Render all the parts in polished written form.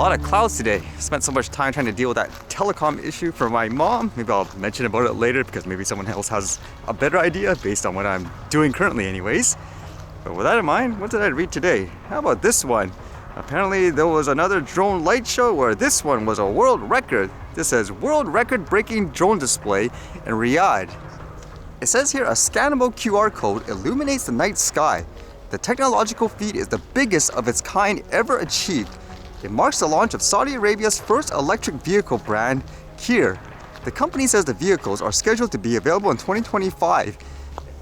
lot of clouds today. Spent so much time trying to deal with that telecom issue for my mom. Maybe I'll mention about it later because maybe someone else has a better idea based on what I'm doing currently anyways. But with that in mind, what did I read today? How about this one? Apparently there was another drone light show where this one was a world record. This says world record breaking drone display in Riyadh. It says here a scannable QR code illuminates the night sky. The technological feat is the biggest of its kind ever achieved. It marks the launch of Saudi Arabia's first electric vehicle brand, Kia. The company says the vehicles are scheduled to be available in 2025.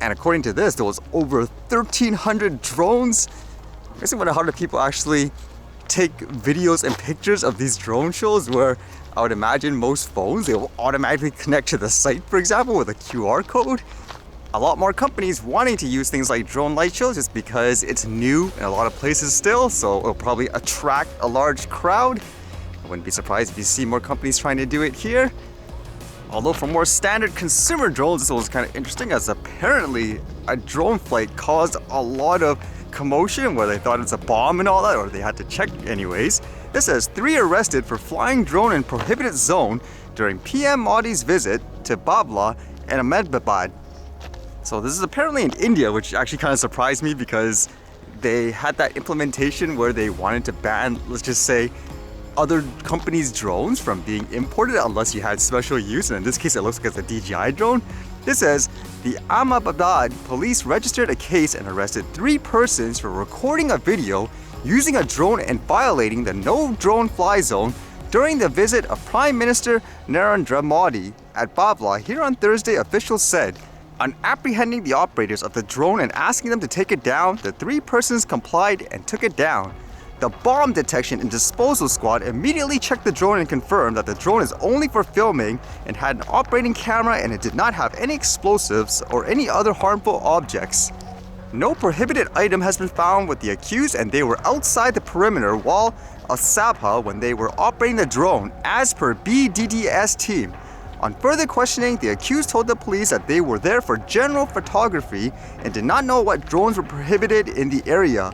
And according to this, there was over 1,300 drones. I guess I wonder how do people actually take videos and pictures of these drone shows where I would imagine most phones, they will automatically connect to the site, for example, with a QR code. A lot more companies wanting to use things like drone light shows just because it's new in a lot of places still, so it'll probably attract a large crowd. I wouldn't be surprised if you see more companies trying to do it here. Although for more standard consumer drones, this was kind of interesting as apparently a drone flight caused a lot of commotion where they thought it's a bomb and all that, or they had to check anyways. This says 3 arrested for flying drone in prohibited zone during PM Modi's visit to Babla and Ahmedabad. So this is apparently in India, which actually kind of surprised me because they had that implementation where they wanted to ban, let's just say, other companies' drones from being imported unless you had special use, and in this case it looks like it's a DJI drone. This says the Ahmedabad police registered a case and arrested 3 persons for recording a video using a drone and violating the no drone fly zone during the visit of Prime Minister Narendra Modi at Babla. Here on Thursday, officials said. On apprehending the operators of the drone and asking them to take it down, the 3 persons complied and took it down. The bomb detection and disposal squad immediately checked the drone and confirmed that the drone is only for filming and had an operating camera and it did not have any explosives or any other harmful objects. No prohibited item has been found with the accused and they were outside the perimeter while a Sabha when they were operating the drone, as per BDDS team. On further questioning, the accused told the police that they were there for general photography and did not know what drones were prohibited in the area.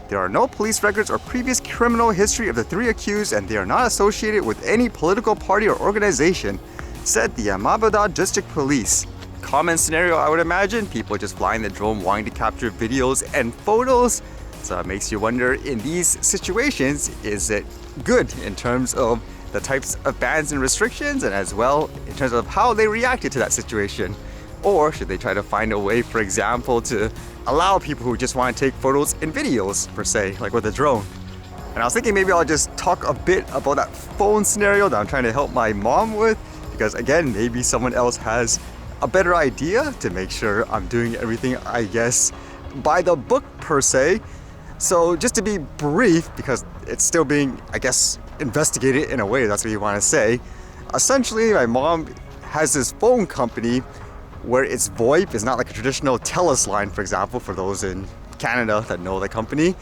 There are no police records or previous criminal history of the 3 accused and they are not associated with any political party or organization, said the Ahmedabad District Police. Common scenario, I would imagine, people just flying the drone wanting to capture videos and photos. So it makes you wonder, in these situations, is it good in terms of the types of bans and restrictions, and as well in terms of how they reacted to that situation? Or should they try to find a way, for example, to allow people who just want to take photos and videos, per se, like with a drone? And I was thinking maybe I'll just talk a bit about that phone scenario that I'm trying to help my mom with, because again, maybe someone else has a better idea to make sure I'm doing everything, I guess, by the book, per se. So just to be brief, because it's still being, I guess, investigated in a way, that's what you want to say. Essentially, my mom has this phone company where its VoIP is not like a traditional TELUS line, for example, for those in Canada that know the company.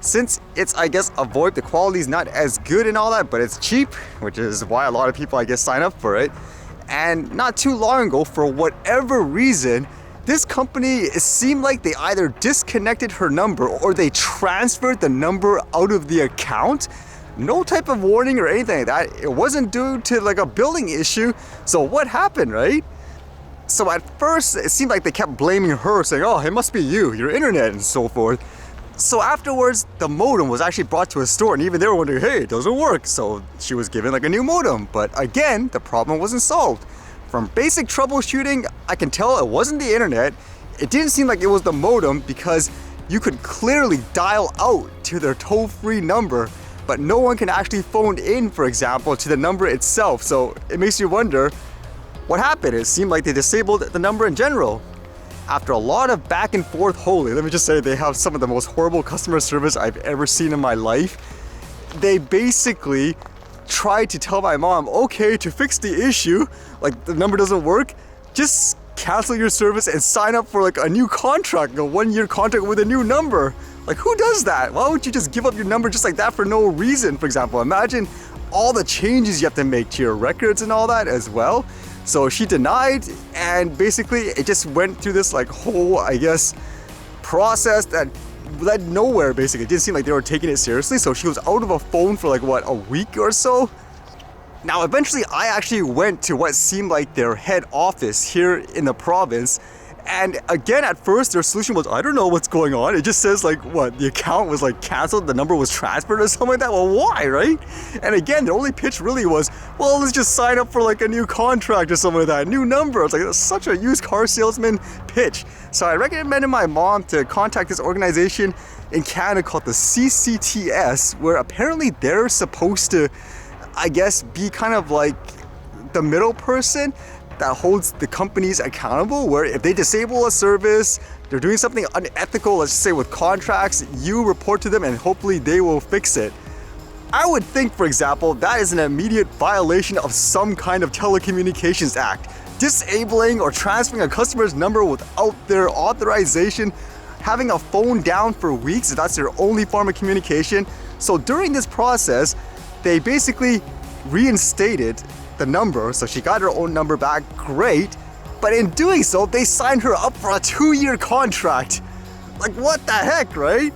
Since it's, I guess, a VoIP, the quality is not as good and all that, but it's cheap, which is why a lot of people, I guess, sign up for it. And not too long ago, for whatever reason, this company, it seemed like they either disconnected her number or they transferred the number out of the account. No type of warning or anything like that. It wasn't due to like a billing issue. So what happened, right? So at first, it seemed like they kept blaming her, saying, oh, it must be you, your internet and so forth. So afterwards, the modem was actually brought to a store and even they were wondering, hey, it doesn't work. So she was given like a new modem. But again, the problem wasn't solved. From basic troubleshooting, I can tell it wasn't the internet. It didn't seem like it was the modem because you could clearly dial out to their toll-free number, but no one can actually phone in, for example, to the number itself. So it makes you wonder, what happened? It seemed like they disabled the number in general. After a lot of back and forth, holy, let me just say they have some of the most horrible customer service I've ever seen in my life. They basically tried to tell my mom, okay, to fix the issue, like the number doesn't work, just cancel your service and sign up for like a new contract, a 1-year contract with a new number. Like, who does that? Why would you just give up your number just like that for no reason? For example, imagine all the changes you have to make to your records and all that as well. So she denied, and basically it just went through this like whole, I guess, process that led nowhere, basically. It didn't seem like they were taking it seriously, so she was out of a phone for like, what, a week or so? Now, eventually, I actually went to what seemed like their head office here in the province. And again, at first, their solution was, I don't know what's going on. It just says like, what, the account was like canceled, the number was transferred or something like that. Well, why, right? And again, their only pitch really was, well, let's just sign up for like a new contract or something like that, a new number. It's like, that's such a used car salesman pitch. So I recommended my mom to contact this organization in Canada called the CCTS, where apparently they're supposed to, I guess, be kind of like the middle person that holds the companies accountable, where if they disable a service, they're doing something unethical, let's just say with contracts, you report to them and hopefully they will fix it. I would think, for example, that is an immediate violation of some kind of Telecommunications Act. Disabling or transferring a customer's number without their authorization, having a phone down for weeks, if that's their only form of communication. So during this process, they basically reinstated the number, so she got her own number back, great. But in doing so, they signed her up for a 2-year contract. Like, what the heck, right?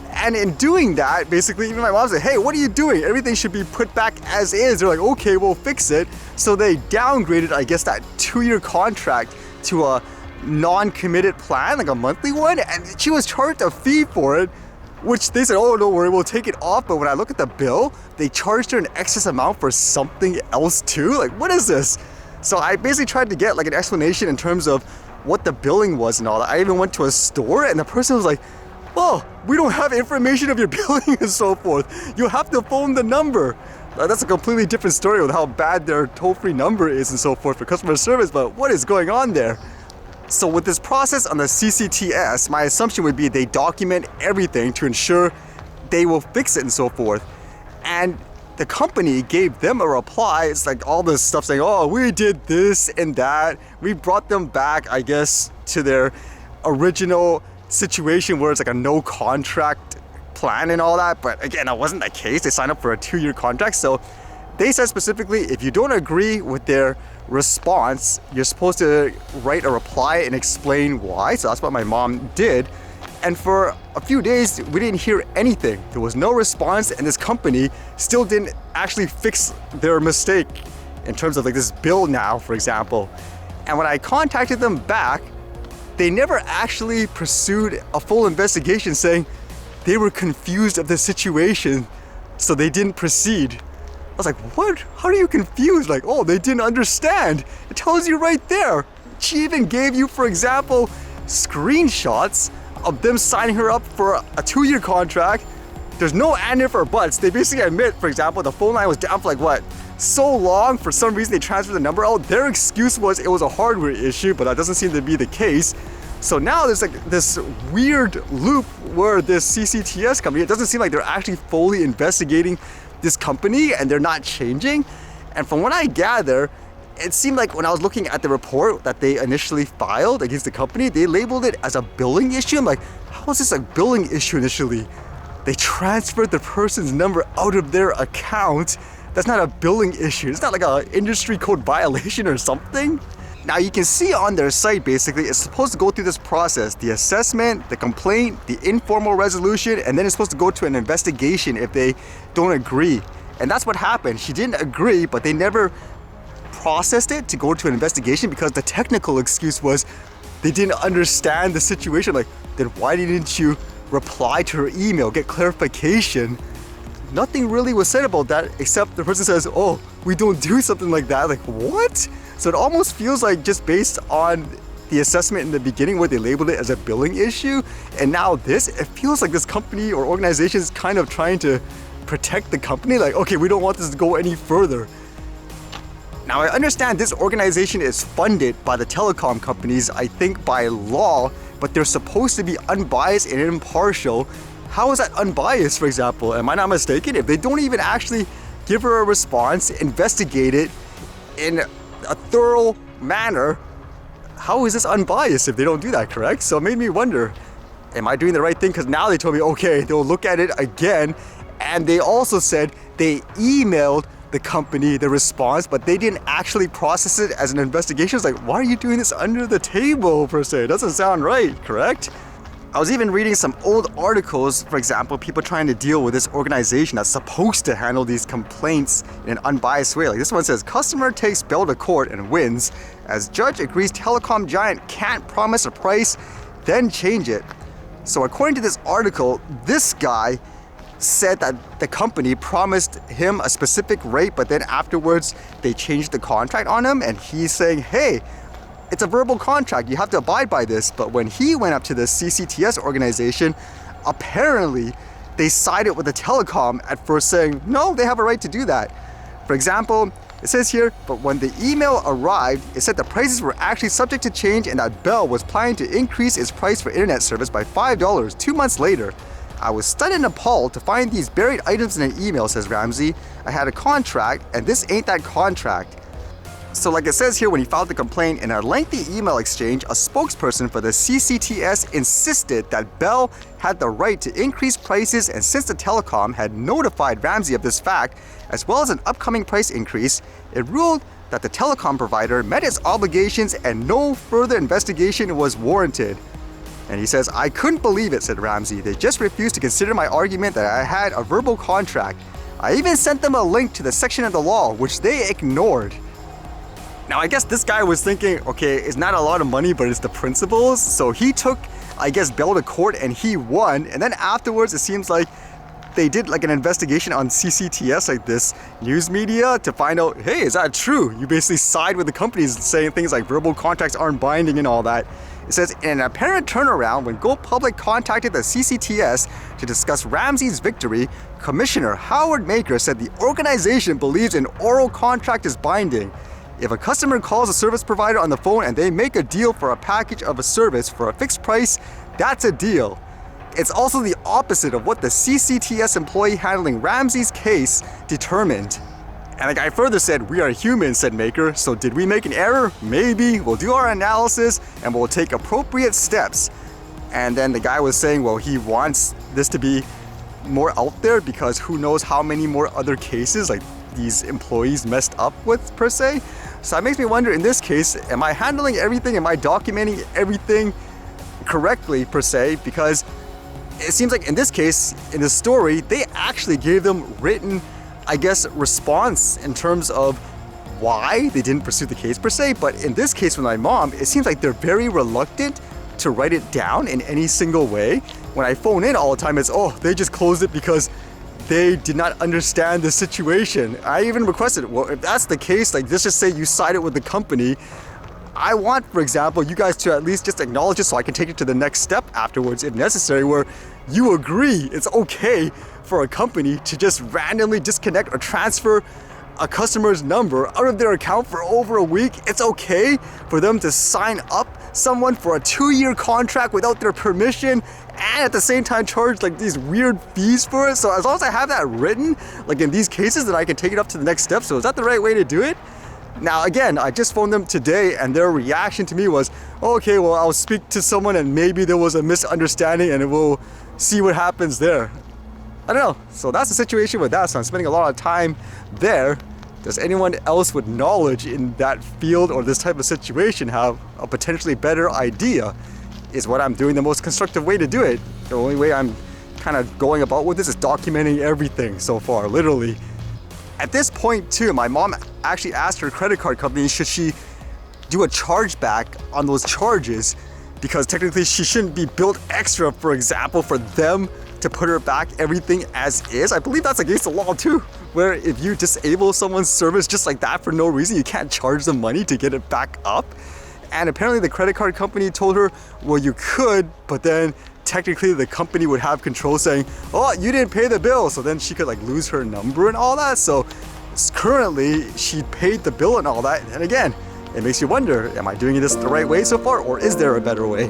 And in doing that, basically, even my mom said, hey, what are you doing? Everything should be put back as is. They're like, okay, we'll fix it. So they downgraded, I guess, that 2-year contract to a non-committed plan, like a monthly one, and she was charged a fee for it, which they said, oh, don't worry, we'll take it off. But when I look at the bill, they charged her an excess amount for something else too. Like, what is this? So I basically tried to get like an explanation in terms of what the billing was and all that. I even went to a store and the person was like, oh, we don't have information of your billing and so forth. You have to phone the number. That's a completely different story with how bad their toll-free number is and so forth for customer service, but what is going on there? So with this process on the CCTS, my assumption would be they document everything to ensure they will fix it and so forth. And the company gave them a reply. It's like all this stuff saying, oh, we did this and that. We brought them back, I guess, to their original situation where it's like a no contract plan and all that. But again, that wasn't the case. They signed up for a 2-year contract. So they said specifically, if you don't agree with their response, you're supposed to write a reply and explain why. So that's what my mom did. And for a few days, we didn't hear anything. There was no response, and this company still didn't actually fix their mistake in terms of like this bill now, for example. And when I contacted them back, they never actually pursued a full investigation, saying they were confused of the situation, so they didn't proceed. I was like, what? How are you confused? Like, oh, they didn't understand. It tells you right there. She even gave you, for example, screenshots of them signing her up for a 2-year contract. There's no and if or buts. They basically admit, for example, the phone line was down for like what? So long, for some reason they transferred the number out. Their excuse was it was a hardware issue, but that doesn't seem to be the case. So now there's like this weird loop where this CCTS company, it doesn't seem like they're actually fully investigating this company and they're not changing. And from what I gather, it seemed like when I was looking at the report that they initially filed against the company, they labeled it as a billing issue. I'm like, how is this a billing issue initially? They transferred the person's number out of their account. That's not a billing issue. It's not like an industry code violation or something. Now you can see on their site, basically, it's supposed to go through this process, the assessment, the complaint, the informal resolution, and then it's supposed to go to an investigation if they don't agree. And that's what happened. She didn't agree, but they never processed it to go to an investigation because the technical excuse was they didn't understand the situation. Like, then why didn't you reply to her email, get clarification? Nothing really was said about that except the person says, oh, we don't do something like that. Like, what? So it almost feels like just based on the assessment in the beginning where they labeled it as a billing issue, and now this, it feels like this company or organization is kind of trying to protect the company. Like, okay, we don't want this to go any further. Now I understand this organization is funded by the telecom companies, I think by law, but they're supposed to be unbiased and impartial. How is that unbiased, for example? Am I not mistaken? If they don't even actually give her a response, investigate it in a thorough manner, how is this unbiased if they don't do that, correct? So it made me wonder, am I doing the right thing? Because now they told me, okay, they'll look at it again. And they also said they emailed the company the response, but they didn't actually process it as an investigation. It's like, why are you doing this under the table per se? It doesn't sound right, correct? I was even reading some old articles, for example, people trying to deal with this organization that's supposed to handle these complaints in an unbiased way. Like this one says, customer takes Bell to court and wins as judge agrees telecom giant can't promise a price, then change it. So according to this article, this guy said that the company promised him a specific rate, but then afterwards they changed the contract on him, and he's saying, hey, it's a verbal contract, you have to abide by this. But when he went up to the CCTS organization, apparently they sided with the telecom at first, saying, no, they have a right to do that. For example, it says here, but when the email arrived, it said the prices were actually subject to change and that Bell was planning to increase its price for internet service by $5 2 months later. I was stunned and appalled to find these buried items in an email, says Ramsey. I had a contract, and this ain't that contract. So like it says here, when he filed the complaint, in a lengthy email exchange, a spokesperson for the CCTS insisted that Bell had the right to increase prices, and since the telecom had notified Ramsey of this fact, as well as an upcoming price increase, it ruled that the telecom provider met its obligations and no further investigation was warranted. And he says, I couldn't believe it, said Ramsey. They just refused to consider my argument that I had a verbal contract. I even sent them a link to the section of the law, which they ignored. Now, I guess this guy was thinking, okay, it's not a lot of money, but it's the principles. So he took, I guess, Bell to court and he won. And then afterwards, it seems like they did like an investigation on CCTS, like this news media, to find out, hey, is that true? You basically side with the companies saying things like verbal contracts aren't binding and all that. It says, in an apparent turnaround, when Go Public contacted the CCTS to discuss Ramsey's victory, Commissioner Howard Maker said the organization believes an oral contract is binding. If a customer calls a service provider on the phone and they make a deal for a package of a service for a fixed price, that's a deal. It's also the opposite of what the CCTS employee handling Ramsey's case determined. And the guy further said, we are humans, said Maker, so did we make an error? Maybe. We'll do our analysis and we'll take appropriate steps. And then the guy was saying, well, he wants this to be more out there because who knows how many more other cases like these employees messed up with, per se. So that makes me wonder, in this case, am I handling everything? Am I documenting everything correctly, per se? Because it seems like in this case, in this story, they actually gave them written, I guess, response in terms of why they didn't pursue the case, per se. But in this case with my mom, it seems like they're very reluctant to write it down in any single way. When I phone in all the time, it's, oh, they just closed it because they did not understand the situation. I even requested, well, if that's the case, like let's just say you sided with the company, I want, for example, you guys to at least just acknowledge it so I can take it to the next step afterwards if necessary, where you agree it's okay for a company to just randomly disconnect or transfer a customer's number out of their account for over a week. It's okay for them to sign up someone for a 2-year contract without their permission and at the same time charge like these weird fees for it. So as long as I have that written, like in these cases, then I can take it up to the next step. So is that the right way to do it? Now again, I just phoned them today and their reaction to me was, okay, well, I'll speak to someone and maybe there was a misunderstanding and we'll see what happens there. I don't know. So that's the situation with that. So I'm spending a lot of time there. Does anyone else with knowledge in that field or this type of situation have a potentially better idea? Is what I'm doing the most constructive way to do it? The only way I'm kind of going about with this is documenting everything so far, literally. At this point too, my mom actually asked her credit card company, should she do a chargeback on those charges? Because technically she shouldn't be billed extra, for example, for them to put her back everything as is. I believe that's against the law too, where if you disable someone's service just like that for no reason, you can't charge them money to get it back up. And apparently the credit card company told her, well, you could, but then technically the company would have control saying, oh, you didn't pay the bill. So then she could like lose her number and all that. So currently she paid the bill and all that. And again, it makes you wonder, am I doing this the right way so far, or is there a better way?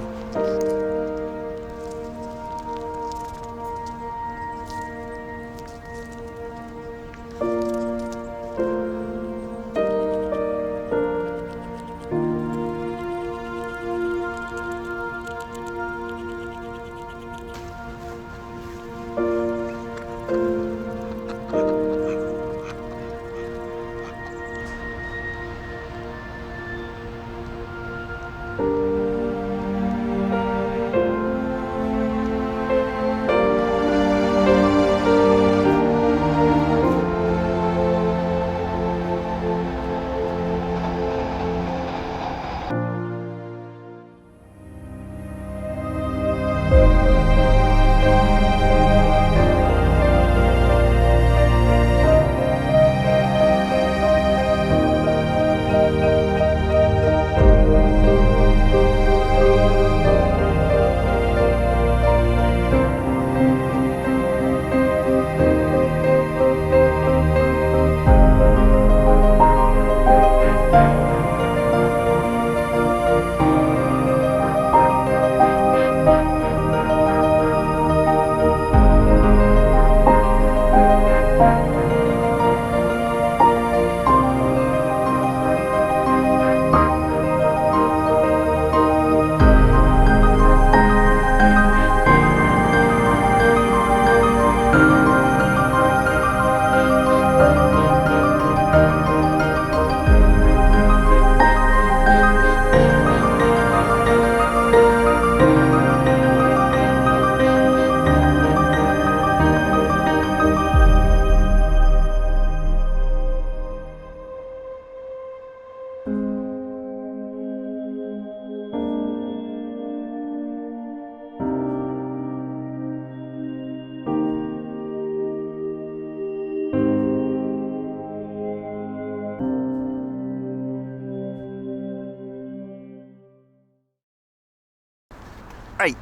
Alright,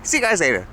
see you guys later.